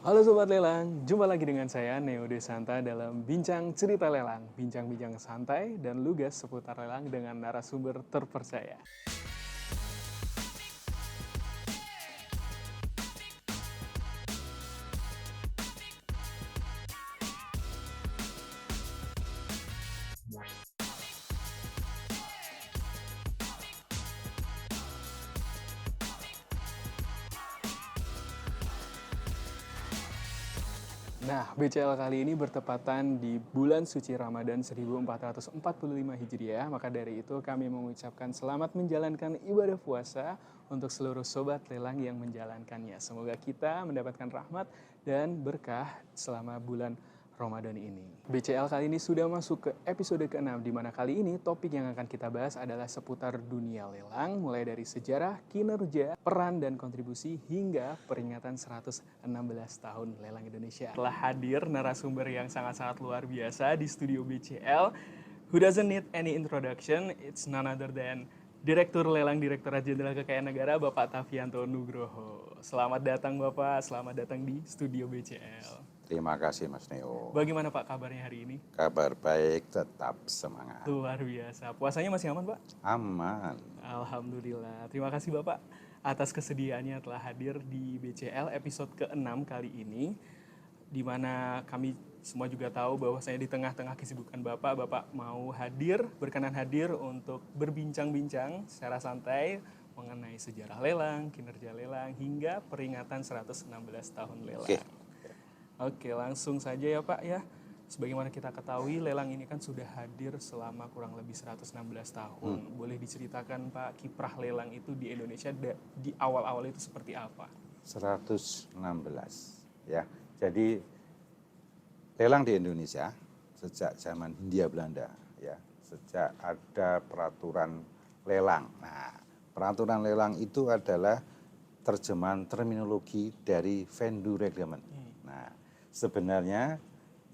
Halo Sobat Lelang, jumpa lagi dengan saya Neo Desanta dalam Bincang Cerita Lelang. Bincang-bincang santai dan lugas seputar lelang dengan narasumber terpercaya. Nah, BCL kali ini bertepatan di bulan suci Ramadan 1445 Hijriah. Maka dari itu kami mengucapkan selamat menjalankan ibadah puasa untuk seluruh sobat lelang yang menjalankannya. Semoga kita mendapatkan rahmat dan berkah selama bulan Ramadan ini. BCL kali ini sudah masuk ke episode ke-6, di mana kali ini topik yang akan kita bahas adalah seputar dunia lelang, mulai dari sejarah, kinerja, peran dan kontribusi hingga peringatan 116 tahun lelang Indonesia. Telah hadir narasumber yang sangat-sangat luar biasa di studio BCL, who doesn't need any introduction, it's none other than Direktur Lelang Direktorat Jenderal Kekayaan Negara, Bapak Tavianto Nugroho. Selamat datang Bapak, selamat datang di studio BCL. Terima kasih Mas Neo. Bagaimana Pak kabarnya hari ini? Kabar baik, tetap semangat. Luar biasa. Puasanya masih aman Pak? Aman. Alhamdulillah. Terima kasih Bapak atas kesediaannya telah hadir di BCL episode ke-6 kali ini. Di mana kami semua juga tahu bahwasanya di tengah-tengah kesibukan Bapak mau hadir, berkenan hadir untuk berbincang-bincang secara santai mengenai sejarah lelang, kinerja lelang, hingga peringatan 116 tahun lelang. Oke, langsung saja ya Pak ya. Sebagaimana kita ketahui, lelang ini kan sudah hadir selama kurang lebih 116 tahun. Boleh diceritakan Pak, kiprah lelang itu di Indonesia di awal-awal itu seperti apa? 116 ya. Jadi lelang di Indonesia sejak zaman Hindia Belanda ya, sejak ada peraturan lelang. Nah, peraturan lelang itu adalah terjemahan terminologi dari Venue Reglement. Nah, sebenarnya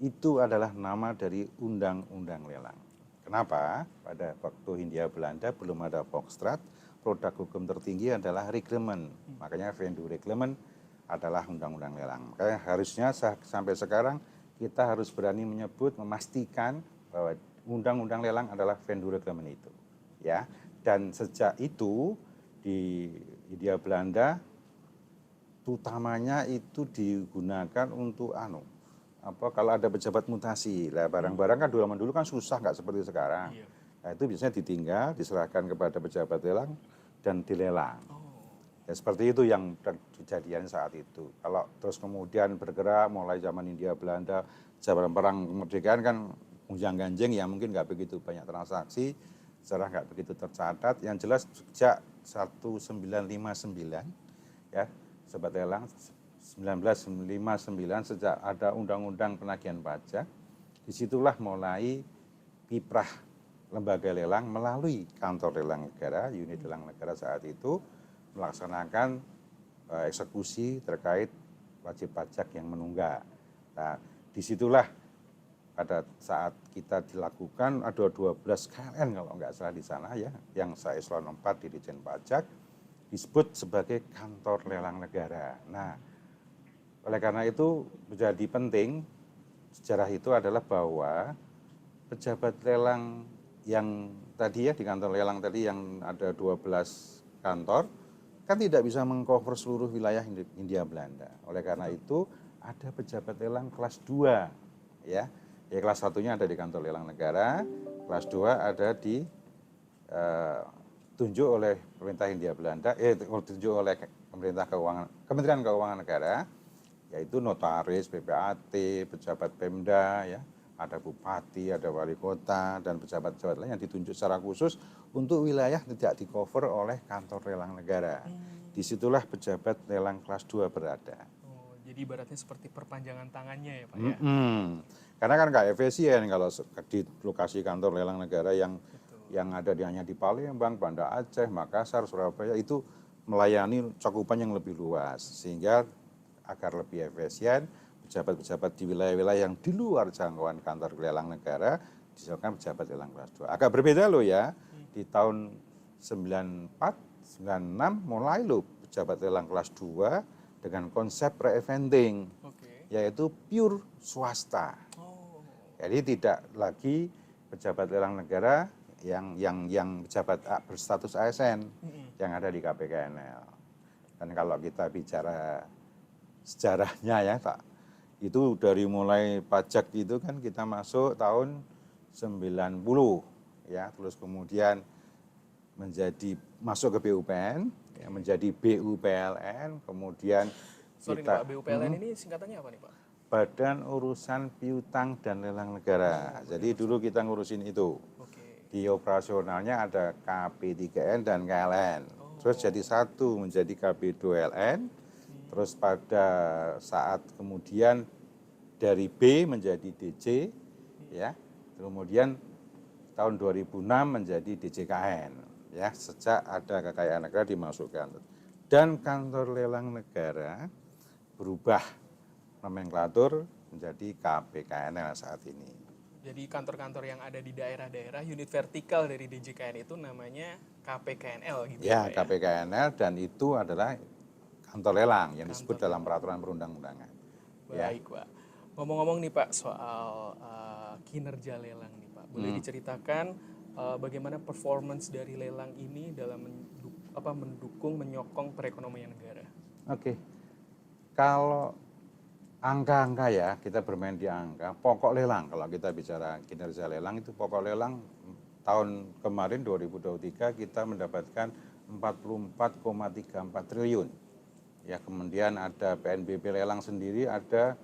itu adalah nama dari undang-undang lelang. Kenapa? Pada waktu Hindia Belanda belum ada Volksstraat, produk hukum tertinggi adalah reglement. Makanya Venue Reglement adalah undang-undang lelang. Makanya harusnya sampai sekarang kita harus berani menyebut, memastikan bahwa undang-undang lelang adalah Venue Reglement itu. Ya. Dan sejak itu di Hindia Belanda utamanya itu digunakan untuk kalau ada pejabat mutasi lah, barang-barang kan zaman dulu kan susah, nggak seperti sekarang. Nah, itu biasanya ditinggal, diserahkan kepada pejabat lelang dan dilelang. Ya, seperti itu yang kejadian saat itu. Kalau terus kemudian bergerak mulai zaman Hindia Belanda, zaman perang kemerdekaan kan ujang ganjing ya, mungkin nggak begitu banyak transaksi, sejarah nggak begitu tercatat. Yang jelas sejak 1959 ya, Sobat Lelang, 1959 sejak ada Undang-Undang Penagihan Pajak, disitulah mulai kiprah lembaga lelang melalui kantor lelang negara, unit lelang negara saat itu melaksanakan eksekusi terkait wajib pajak yang menunggak. Nah, disitulah pada saat kita dilakukan ada 12 KLN kalau nggak salah di sana ya, yang saya eselon 4 di Ditjen Pajak, disebut sebagai kantor lelang negara. Nah, oleh karena itu menjadi penting sejarah itu adalah bahwa pejabat lelang yang tadi ya di kantor lelang tadi yang ada 12 kantor kan tidak bisa mengcover seluruh wilayah Hindia Belanda. Oleh karena itu ada pejabat lelang kelas 2 ya. Ya kelas 1-nya ada di kantor lelang negara, kelas 2 ada di tunjuk oleh pemerintah Hindia Belanda, ditunjuk oleh Kementerian Keuangan Negara, yaitu notaris, PPAT, pejabat Pemda, ya, ada bupati, ada wali kota, dan pejabat-pejabat lain yang ditunjuk secara khusus untuk wilayah tidak di-cover oleh kantor lelang negara. Disitulah pejabat lelang kelas 2 berada. Oh, jadi ibaratnya seperti perpanjangan tangannya ya Pak ya? Karena kan nggak efisien kalau di lokasi kantor lelang negara yang ada hanya di Palembang, Banda Aceh, Makassar, Surabaya itu melayani cakupan yang lebih luas. Sehingga agar lebih efisien, pejabat-pejabat di wilayah-wilayah yang di luar jangkauan kantor lelang negara dilakukan pejabat lelang kelas 2. Agak berbeda loh ya. Di tahun 94, 96 mulai loh pejabat lelang kelas 2 dengan konsep pre-eventing, yaitu pure swasta. Jadi tidak lagi pejabat lelang negara yang pejabat berstatus ASN yang ada di KPKNL. Dan kalau kita bicara sejarahnya ya Pak, itu dari mulai pajak itu kan kita masuk tahun 90 ya, terus kemudian masuk ke BUPN, ya, menjadi BUPLN, kemudian Sorry kita, nih Pak, BUPLN ini singkatannya apa nih Pak? Badan Urusan Piutang dan Lelang Negara. Jadi dulu kita ngurusin itu. Di operasionalnya ada KP3N dan KLN. Terus jadi satu menjadi KP2LN. Terus pada saat kemudian dari B menjadi DC, ya. Kemudian tahun 2006 menjadi DJKN, ya. Sejak ada kekayaan negara dimasukkan. Dan kantor lelang negara berubah nomenklatur menjadi KPKNL saat ini. Jadi kantor-kantor yang ada di daerah-daerah, unit vertikal dari DJKN itu namanya KPKNL gitu ya? Ya, KPKNL, dan itu adalah kantor lelang yang disebut dalam peraturan perundang-undangan. Baik, Pak. Ngomong-ngomong nih Pak soal kinerja lelang nih Pak, boleh diceritakan bagaimana performance dari lelang ini dalam mendukung, menyokong perekonomian negara? Oke, kalau angka-angka ya, kita bermain di angka, pokok lelang, kalau kita bicara kinerja lelang itu pokok lelang tahun kemarin 2023 kita mendapatkan 44,34 triliun. Ya, kemudian ada PNBP lelang sendiri ada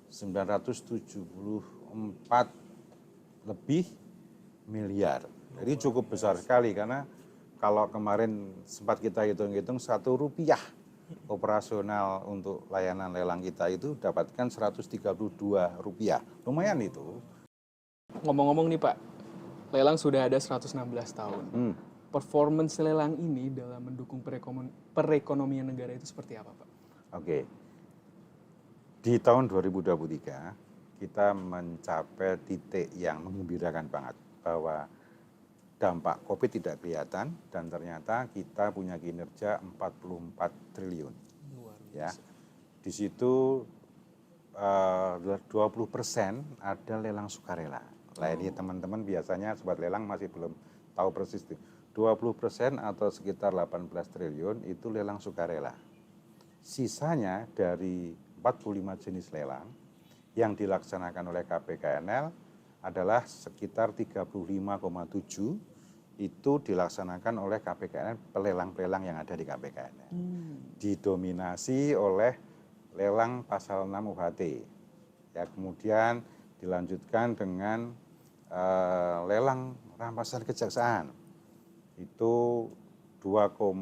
974 lebih miliar. Jadi cukup besar sekali, karena kalau kemarin sempat kita hitung-hitung Rp1 operasional untuk layanan lelang kita itu dapatkan Rp132. Lumayan itu. Ngomong-ngomong nih Pak, lelang sudah ada 116 tahun. Performance lelang ini dalam mendukung perekonomian negara itu seperti apa Pak? Oke. Di tahun 2023 kita mencapai titik yang menggembirakan banget, bahwa dampak COVID tidak kelihatan dan ternyata kita punya kinerja 44 triliun. Ya. Di situ 20% ada lelang sukarela. Ini teman-teman biasanya sobat lelang masih belum tahu persis itu. 20% atau sekitar 18 triliun itu lelang sukarela. Sisanya dari 45 jenis lelang yang dilaksanakan oleh KPKNL adalah sekitar 35,7 itu dilaksanakan oleh KPKNL, pelelang-pelelang yang ada di KPKNL. Didominasi oleh lelang pasal 6 UHT. Ya, kemudian dilanjutkan dengan lelang rampasan kejaksaan. Itu 2,2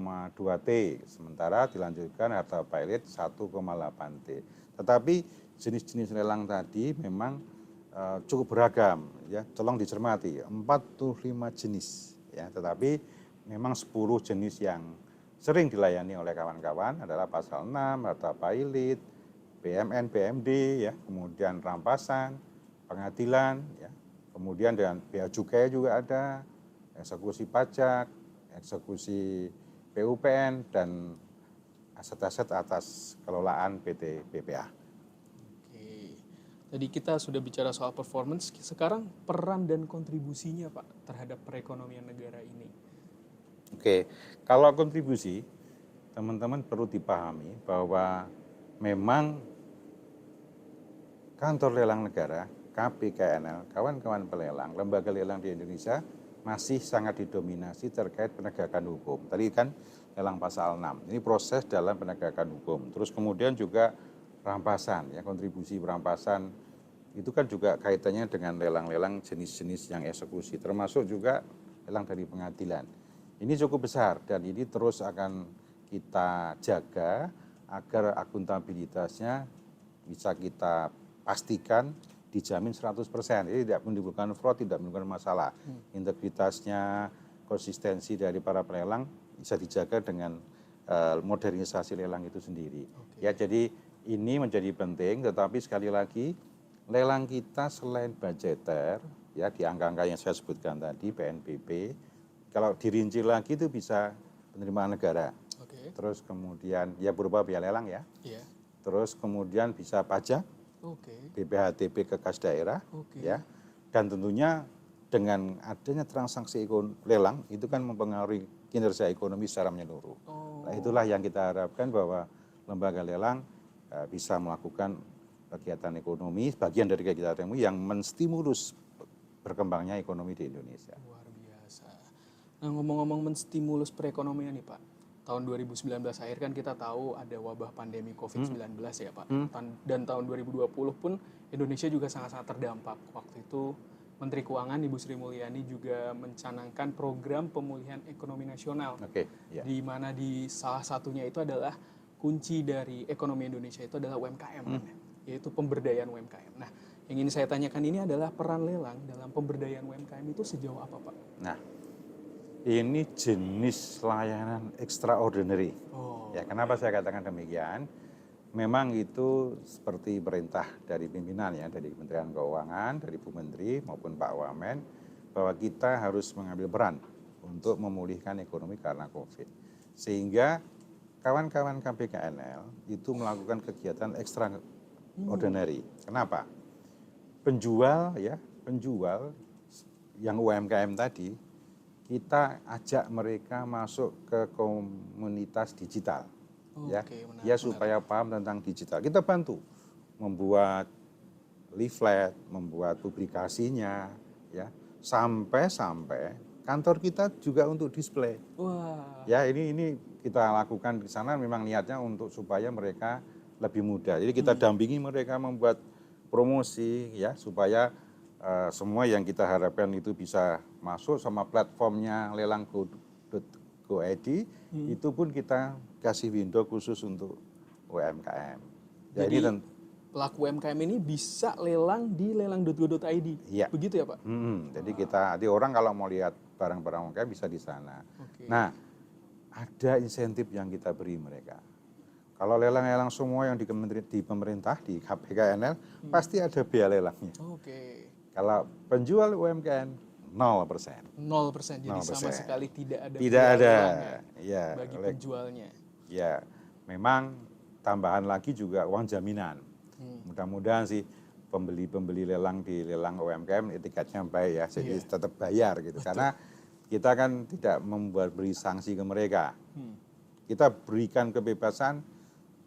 T, sementara dilanjutkan harta pilot 1,8 T. Tetapi jenis-jenis lelang tadi memang cukup beragam, ya. Tolong dicermati, 45 jenis, ya. Tetapi memang 10 jenis yang sering dilayani oleh kawan-kawan adalah pasal 6, harta pilot, BMN, BMD, ya, kemudian rampasan, pengadilan, ya. Kemudian dengan bea cukai juga ada, eksekusi pajak, eksekusi PUPN, dan aset-aset atas kelolaan PT BPA. Tadi kita sudah bicara soal performance, sekarang peran dan kontribusinya Pak terhadap perekonomian negara ini. Oke, kalau kontribusi, teman-teman perlu dipahami bahwa memang kantor lelang negara, KPKNL, kawan-kawan pelelang, lembaga lelang di Indonesia masih sangat didominasi terkait penegakan hukum. Tadi kan lelang pasal 6, ini proses dalam penegakan hukum. Terus kemudian juga rampasan, ya, kontribusi perampasan itu kan juga kaitannya dengan lelang-lelang jenis-jenis yang eksekusi, termasuk juga lelang dari pengadilan. Ini cukup besar dan ini terus akan kita jaga agar akuntabilitasnya bisa kita pastikan dijamin 100%. Jadi tidak menimbulkan fraud, tidak menimbulkan masalah. Integritasnya, konsistensi dari para pelelang bisa dijaga dengan modernisasi lelang itu sendiri. Ya, jadi ini menjadi penting, tetapi sekali lagi lelang kita selain budgeter, ya, di angka-angka yang saya sebutkan tadi, PNBP, kalau dirinci lagi itu bisa penerimaan negara. terus kemudian ya berupa biaya lelang ya, Iya. terus kemudian bisa pajak, Oke. BPHTB ke kas daerah, Oke. ya, dan tentunya dengan adanya transaksi lelang itu kan mempengaruhi kinerja ekonomi secara menyeluruh. Oh. Nah, itulah yang kita harapkan bahwa lembaga lelang bisa melakukan kegiatan ekonomi, bagian dari kegiatan ekonomi yang menstimulus berkembangnya ekonomi di Indonesia. Luar biasa. Nah, ngomong-ngomong menstimulus perekonomian nih Pak, tahun 2019 akhir kan kita tahu ada wabah pandemi COVID-19 ya Pak. Dan tahun 2020 pun Indonesia juga sangat-sangat terdampak. Waktu itu Menteri Keuangan Ibu Sri Mulyani juga mencanangkan program pemulihan ekonomi nasional. Ya. Di mana di salah satunya itu adalah kunci dari ekonomi Indonesia itu adalah UMKM, yaitu pemberdayaan UMKM. Nah, yang ingin saya tanyakan ini adalah peran lelang dalam pemberdayaan UMKM itu sejauh apa Pak? Nah, ini jenis layanan extraordinary. Ya, kenapa saya katakan demikian? Memang itu seperti perintah dari pimpinan ya, dari Kementerian Keuangan, dari Bu Menteri maupun Pak Wamen, bahwa kita harus mengambil peran untuk memulihkan ekonomi karena COVID. Sehingga kawan-kawan KPKNL itu melakukan kegiatan extraordinary. Kenapa? Penjual yang UMKM tadi, kita ajak mereka masuk ke komunitas digital. Ya supaya paham tentang digital. Kita bantu membuat leaflet, membuat publikasinya, ya sampai kantor kita juga untuk display. Wah. Ya ini kita lakukan di sana memang niatnya untuk supaya mereka lebih mudah. Jadi kita dampingi mereka membuat promosi ya supaya semua yang kita harapkan itu bisa masuk sama platformnya lelang.go.id, itu pun kita kasih window khusus untuk UMKM. Jadi pelaku UMKM ini bisa lelang di lelang.go.id. Ya. Begitu ya Pak? Jadi nanti orang kalau mau lihat barang-barang UMKM bisa di sana. Nah, ada insentif yang kita beri mereka. Kalau lelang-lelang semua yang di pemerintah, di KPKNL, pasti ada biaya lelangnya. Kalau penjual UMKM 0%. 0%. Jadi sama sekali tidak ada ya, bagi penjualnya. Ya, memang tambahan lagi juga uang jaminan. Mudah-mudahan sih pembeli lelang di lelang UMKM etiketnya baik ya, jadi tetap bayar gitu. Betul. Karena kita kan tidak beri sanksi ke mereka. Kita berikan kebebasan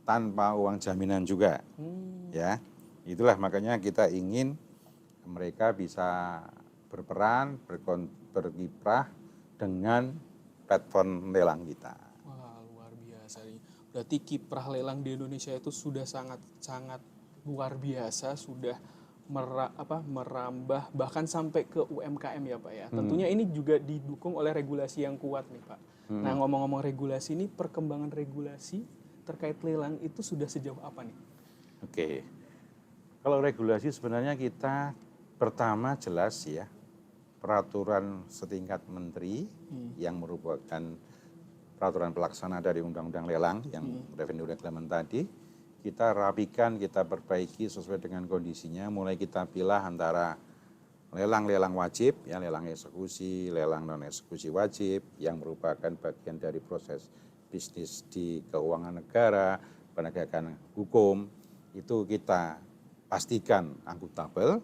tanpa uang jaminan juga. Ya, itulah makanya kita ingin mereka bisa berperan, berkiprah dengan platform lelang kita. Wah, luar biasa nih. Berarti kiprah lelang di Indonesia itu sudah sangat luar biasa, sudah merambah bahkan sampai ke UMKM ya Pak ya. Tentunya ini juga didukung oleh regulasi yang kuat nih Pak. Nah, ngomong-ngomong regulasi ini, perkembangan regulasi terkait lelang itu sudah sejauh apa nih? Kalau regulasi sebenarnya kita pertama jelas ya, peraturan setingkat menteri yang merupakan peraturan pelaksana dari undang-undang lelang yang revenue reglement tadi, kita rapikan, kita perbaiki sesuai dengan kondisinya, mulai kita pilih antara lelang-lelang wajib, ya lelang eksekusi, lelang non eksekusi wajib yang merupakan bagian dari proses bisnis di keuangan negara, penegakan hukum, itu kita pastikan akuntabel.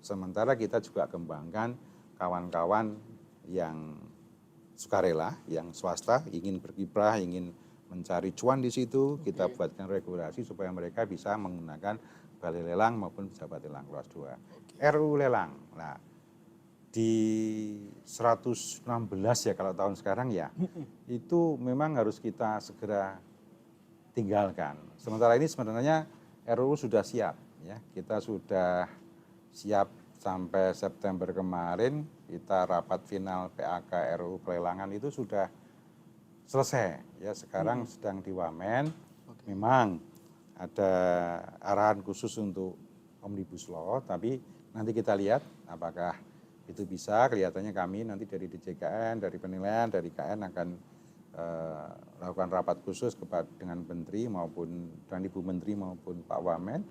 Sementara kita juga kembangkan kawan-kawan yang sukarela, yang swasta, ingin berkiprah, ingin mencari cuan di situ, kita buatkan regulasi supaya mereka bisa menggunakan balai lelang maupun pejabat lelang kelas 2. RUU lelang, nah di 116 ya kalau tahun sekarang ya, itu memang harus kita segera tinggalkan. Sementara ini sebenarnya RUU sudah siap, ya kita sudah siap sampai September kemarin, kita rapat final PAK RUU pelelangan itu sudah selesai. Ya sekarang sedang di Wamen, memang ada arahan khusus untuk Omnibus Law, tapi nanti kita lihat apakah itu bisa. Kelihatannya kami nanti dari DJKN, dari penilaian, dari KN akan lakukan rapat khusus dengan Menteri maupun dan Ibu Menteri maupun Pak Wamen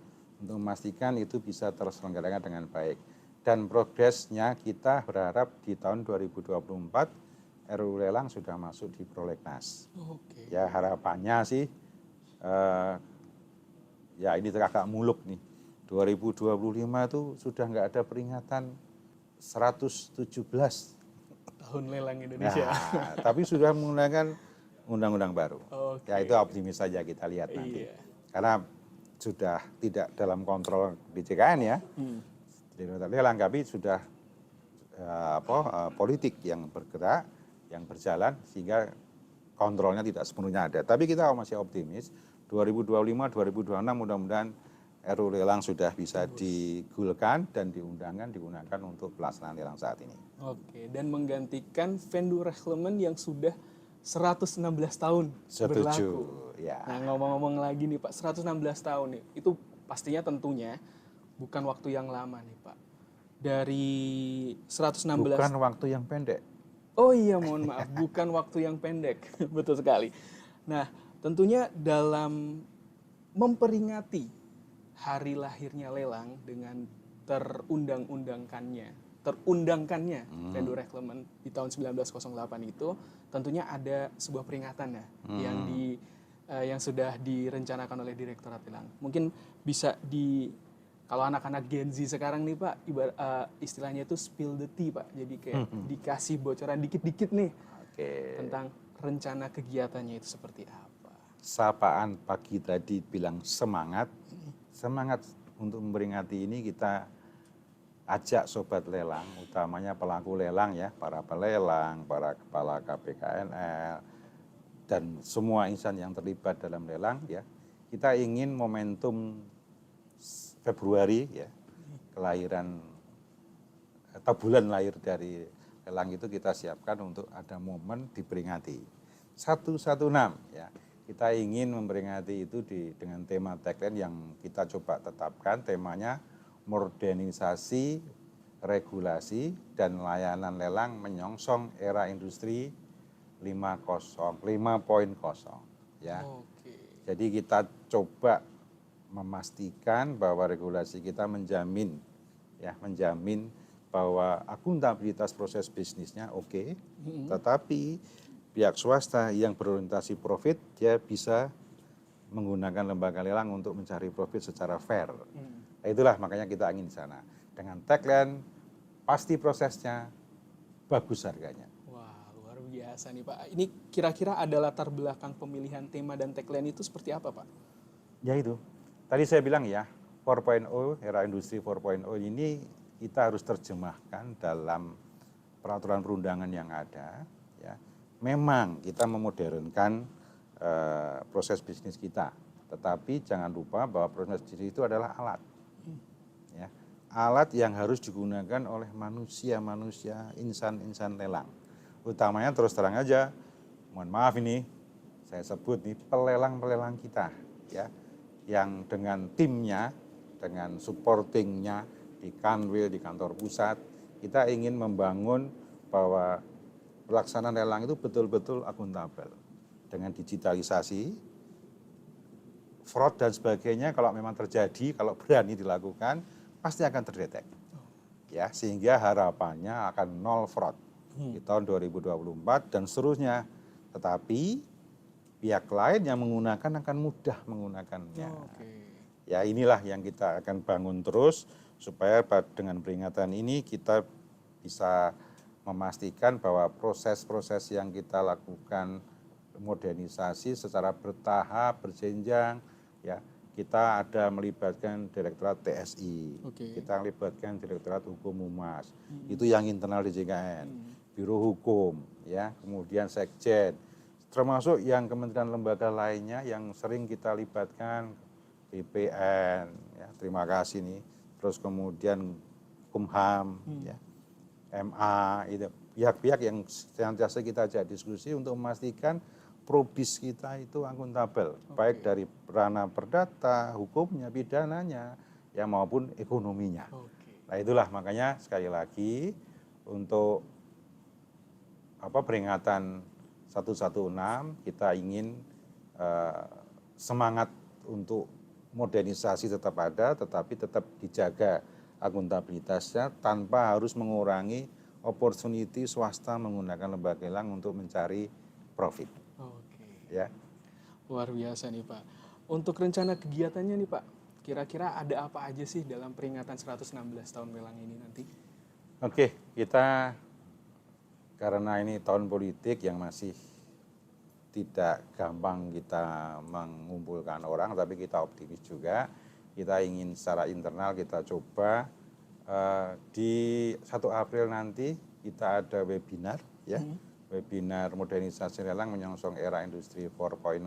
untuk memastikan itu bisa terselenggarakan dengan baik. Dan progresnya kita berharap di tahun 2024 RUU lelang sudah masuk di prolegnas. Oke. Ya harapannya sih, ya ini agak muluk nih, 2025 itu sudah nggak ada peringatan 117. Tahun lelang Indonesia. Nah, tapi sudah menggunakan undang-undang baru. Oke. Ya itu optimis saja kita lihat nanti. Iya. Karena sudah tidak dalam kontrol di JKN ya. Direktorat lelang, tapi sudah politik yang bergerak, yang berjalan sehingga kontrolnya tidak sepenuhnya ada. Tapi kita masih optimis 2025, 2026 mudah-mudahan RUU lelang sudah bisa digulkan dan digunakan untuk pelaksanaan lelang saat ini. Oke, dan menggantikan vendor reclaimment yang sudah 116 tahun Setuju, berlaku. ya. Nah, ngomong-ngomong lagi nih Pak, 116 tahun nih, itu pastinya tentunya bukan waktu yang lama nih Pak. Dari 116... Bukan waktu yang pendek. Oh iya, mohon maaf, bukan waktu yang pendek. Betul sekali. Nah, tentunya dalam memperingati hari lahirnya lelang dengan terundangkannya vendor reclaimment di tahun 1908 itu, tentunya ada sebuah peringatan ya yang sudah direncanakan oleh Direktorat Lelang. Mungkin bisa kalau anak-anak Gen Z sekarang nih Pak, istilahnya itu spill the tea Pak. Jadi kayak dikasih bocoran dikit-dikit nih tentang rencana kegiatannya itu seperti apa. Sapaan pagi tadi bilang semangat untuk memperingati ini kita ajak sobat lelang, utamanya pelaku lelang ya, para pelelang, para kepala KPKNL, dan semua insan yang terlibat dalam lelang ya. Kita ingin momentum Februari ya, kelahiran atau bulan lahir dari lelang itu kita siapkan untuk ada momen diperingati 116 ya. Kita ingin memperingati itu dengan tema tagline yang kita coba tetapkan, temanya modernisasi, regulasi dan layanan lelang menyongsong era industri 5.0 ya. Oke. Jadi kita coba memastikan bahwa regulasi kita menjamin bahwa akuntabilitas proses bisnisnya oke, tetapi pihak swasta yang berorientasi profit dia bisa menggunakan lembaga lelang untuk mencari profit secara fair. Nah, itulah makanya kita ingin di sana. Dengan tagline pasti prosesnya, bagus harganya. Wah, luar biasa nih Pak. Ini kira-kira ada latar belakang pemilihan tema dan tagline itu seperti apa Pak? Ya itu. Tadi saya bilang ya, 4.0, era industri 4.0 ini kita harus terjemahkan dalam peraturan perundangan yang ada. Ya. Memang kita memodernkan proses bisnis kita, tetapi jangan lupa bahwa proses bisnis itu adalah alat. Ya. Alat yang harus digunakan oleh manusia, insan lelang. Utamanya terus terang aja, mohon maaf ini, saya sebut nih pelelang-pelelang kita. Ya. Yang dengan timnya, dengan supportingnya di Kanwil, di kantor pusat, kita ingin membangun bahwa pelaksanaan lelang itu betul-betul akuntabel. Dengan digitalisasi, fraud dan sebagainya kalau memang terjadi, kalau berani dilakukan, pasti akan terdetek. Ya, sehingga harapannya akan nol fraud di tahun 2024 dan seterusnya. Tetapi pihak lain yang menggunakan akan mudah menggunakannya. Ya inilah yang kita akan bangun terus supaya dengan peringatan ini kita bisa memastikan bahwa proses-proses yang kita lakukan modernisasi secara bertahap, berjenjang, ya kita ada melibatkan Direktorat TSI, kita melibatkan Direktorat Hukum Humas, itu yang internal di JKN, Biro Hukum, ya kemudian Sekjen, termasuk yang kementerian lembaga lainnya yang sering kita libatkan, BPN, ya, terima kasih nih, terus kemudian Kumham, ya, MA, itu pihak-pihak yang senantiasa kita ajak diskusi untuk memastikan probis kita itu akuntabel, baik dari ranah perdata, hukumnya, pidananya, ya maupun ekonominya. Nah itulah makanya sekali lagi untuk peringatan 116 kita ingin semangat untuk modernisasi tetap ada, tetapi tetap dijaga akuntabilitasnya tanpa harus mengurangi opportunity swasta menggunakan lembaga lelang untuk mencari profit. Oke. Ya. Luar biasa nih Pak. Untuk rencana kegiatannya nih Pak, kira-kira ada apa aja sih dalam peringatan 116 tahun lelang ini nanti? Oke, kita karena ini tahun politik yang masih tidak gampang kita mengumpulkan orang, tapi kita optimis juga. Kita ingin secara internal kita coba di 1 April nanti kita ada webinar, ya, webinar modernisasi lelang menyongsong era industri 4.0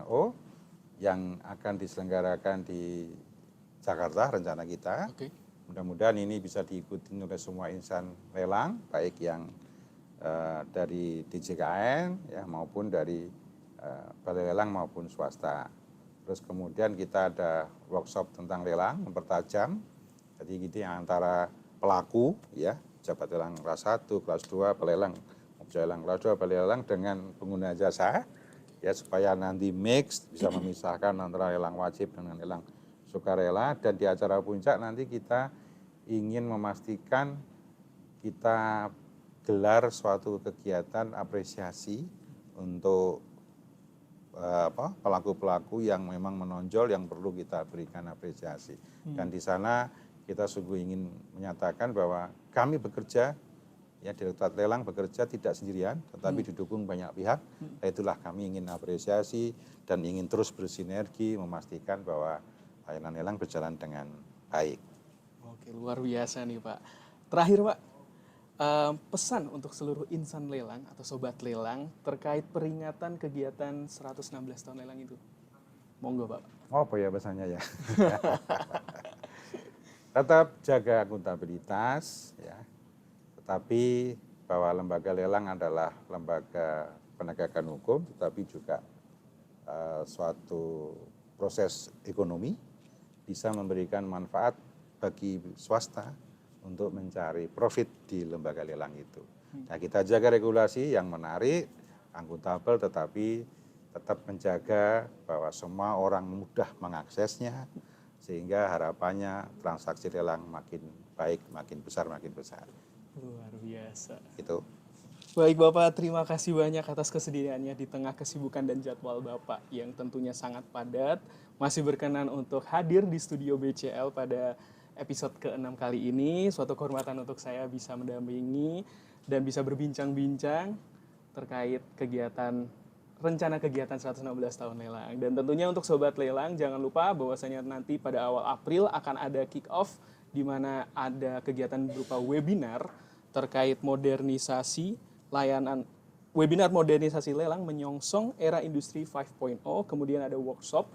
yang akan diselenggarakan di Jakarta rencana kita. Oke. Mudah-mudahan ini bisa diikuti oleh semua insan lelang, baik yang dari DJKN ya maupun dari balai lelang maupun swasta. Terus kemudian kita ada workshop tentang lelang mempertajam. Jadi gitu yang antara pelaku ya, pejabat lelang kelas 1, kelas 2, balai lelang, pejabat lelang kelas 2, balai lelang dengan pengguna jasa ya supaya nanti mix bisa memisahkan antara lelang wajib dengan lelang sukarela. Dan di acara puncak nanti kita ingin memastikan kita gelar suatu kegiatan apresiasi untuk pelaku-pelaku yang memang menonjol yang perlu kita berikan apresiasi. Dan di sana kita sungguh ingin menyatakan bahwa kami bekerja, ya Direktorat Lelang bekerja tidak sendirian, tetapi didukung banyak pihak. Itulah kami ingin apresiasi dan ingin terus bersinergi memastikan bahwa layanan lelang berjalan dengan baik. Oke, luar biasa nih Pak. Terakhir Pak, pesan untuk seluruh insan lelang atau sobat lelang terkait peringatan kegiatan 116 tahun lelang itu. Monggo Pak. Oh, apa ya pesannya ya? Tetap jaga akuntabilitas, ya. Tetapi bahwa lembaga lelang adalah lembaga penegakan hukum, tetapi juga suatu proses ekonomi bisa memberikan manfaat bagi swasta untuk mencari profit di lembaga lelang itu. Nah, kita jaga regulasi yang menarik, akuntabel, tetapi tetap menjaga bahwa semua orang mudah mengaksesnya, sehingga harapannya transaksi lelang makin baik, makin besar, makin besar. Luar biasa. Itu. Baik Bapak, terima kasih banyak atas kesediaannya di tengah kesibukan dan jadwal Bapak yang tentunya sangat padat, masih berkenan untuk hadir di studio BCL pada episode ke-6 kali ini. Suatu kehormatan untuk saya bisa mendampingi dan bisa berbincang-bincang terkait rencana kegiatan 116 tahun lelang. Dan tentunya untuk sobat lelang jangan lupa bahwasanya nanti pada awal April akan ada kick off di mana ada kegiatan berupa webinar terkait modernisasi layanan webinar modernisasi lelang menyongsong era industri 5.0, kemudian ada workshop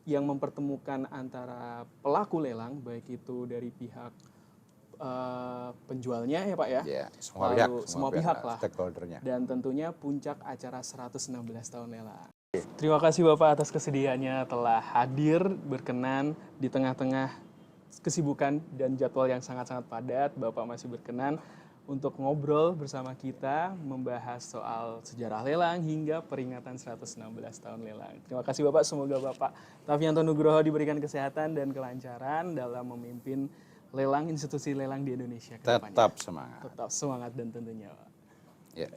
yang mempertemukan antara pelaku lelang, baik itu dari pihak penjualnya ya Pak ya, semua pihak lah, stakeholdernya. dan tentunya puncak acara 116 tahun lelang. Terima kasih Bapak atas kesediaannya telah hadir berkenan di tengah-tengah kesibukan dan jadwal yang sangat-sangat padat. Bapak masih berkenan untuk ngobrol bersama kita, membahas soal sejarah lelang hingga peringatan 116 tahun lelang. Terima kasih Bapak, semoga Bapak Tafianto Nugroho diberikan kesehatan dan kelancaran dalam memimpin lelang, institusi lelang di Indonesia ke depannya. Tetap semangat. Tetap semangat dan tentunya Pak. Ya.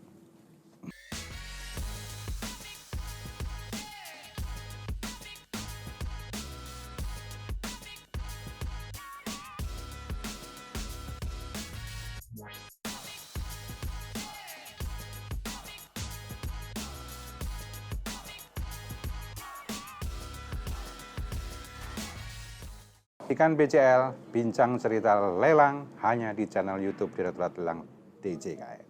Ikan BCL, bincang cerita lelang hanya di channel YouTube Direktorat Lelang DJKN.